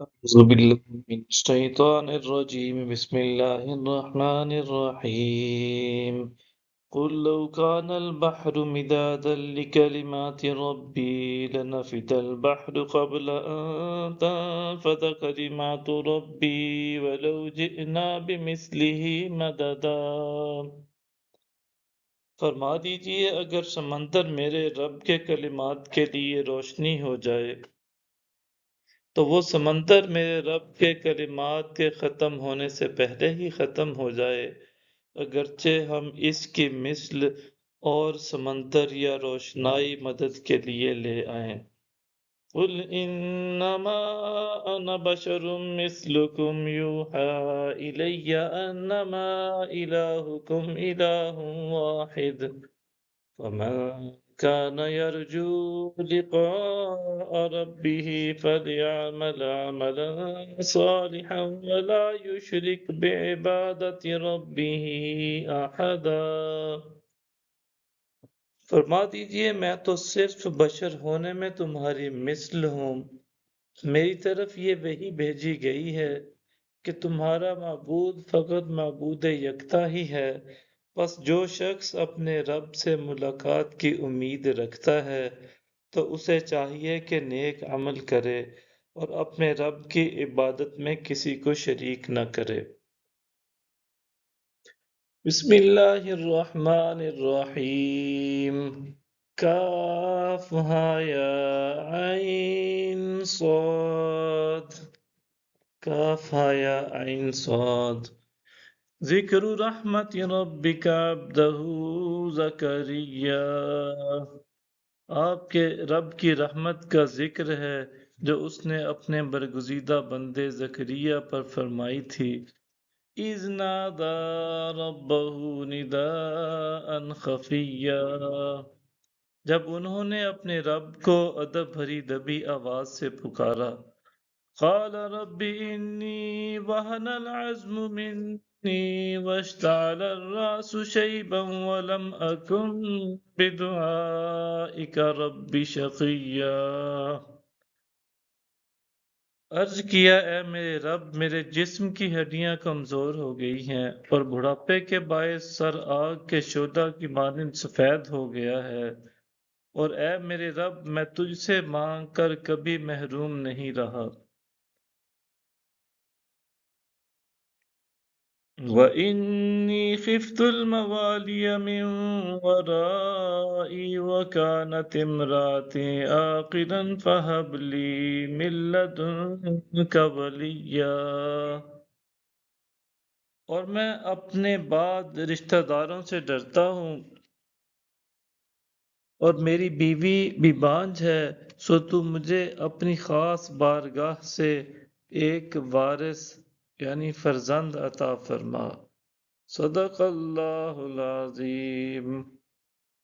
أعوذ بالله من الشيطان الرجيم بسم الله الرحمن الرحيم قل لو كان البحر مدادا لكلمات ربي لنفد البحر قبل أن تنفد كلمات ربي ولو جئنا بمثله مددا۔ فرما دیجئے اگر سمندر میرے رب کے کلمات کے لیے روشنی ہو جائے تو وہ سمندر میرے رب کے کلمات کے ختم ہونے سے پہلے ہی ختم ہو جائے، اگرچہ ہم اس کی مثل اور سمندر یا روشنائی مدد کے لیے لے آئیں۔ قُلْ إِنَّمَا أَنَا بَشَرٌ مِثْلُكُمْ يُوحَىٰ إِلَيَّ أَنَّمَا إِلَٰهُكُمْ إِلَٰهٌ وَاحِدٌ فمن كان يرجو لقاء ربه فليعمل عملا صالحا ولا يشرك بعبادة ربه أحدا۔ فرما دیجئے میں تو صرف بشر ہونے میں تمہاری مثل ہوں، میری طرف یہ وحی بھیجی گئی ہے کہ تمہارا معبود فقط معبود یکتا ہی ہے، بس جو شخص اپنے رب سے ملاقات کی امید رکھتا ہے تو اسے چاہیے کہ نیک عمل کرے اور اپنے رب کی عبادت میں کسی کو شریک نہ کرے۔ بسم اللہ الرحمن الرحیم، کاف ہا یا عین صاد، کاف ہا یا عین صاد۔ ذکر رحمت ربک عبدہ زکریا، آپ کے رب کی رحمت کا ذکر ہے جو اس نے اپنے برگزیدہ بندے زکریا پر فرمائی تھی۔ اذ نادى ربه نداء خفیا، جب انہوں نے اپنے رب کو ادب بھری دبی آواز سے پکارا۔ قال رب انی وهن العظم منی واشتعل الرأس شیبا ولم اکن بدعائک رب شقیا۔ عرض کیا اے میرے رب، میرے جسم کی ہڈیاں کمزور ہو گئی ہیں اور بڑھاپے کے باعث سر آگ کے شعلہ کی مانند سفید ہو گیا ہے، اور اے میرے رب میں تجھ سے مانگ کر کبھی محروم نہیں رہا۔ وَإِنِّي خِفْتُ الْمَوَالِيَ مِن وَرَائِي وَكَانَتِ امْرَأَتِي عَاقِرًا فَهَبْ لِي مِن لَّدُنكَ وَلِيًّا، اور میں اپنے بعد رشتہ داروں سے ڈرتا ہوں اور میری بیوی بھی بانجھ ہے، سو تو مجھے اپنی خاص بارگاہ سے ایک وارث یعنی فرزند عطا فرما۔ صدق اللہ العظیم۔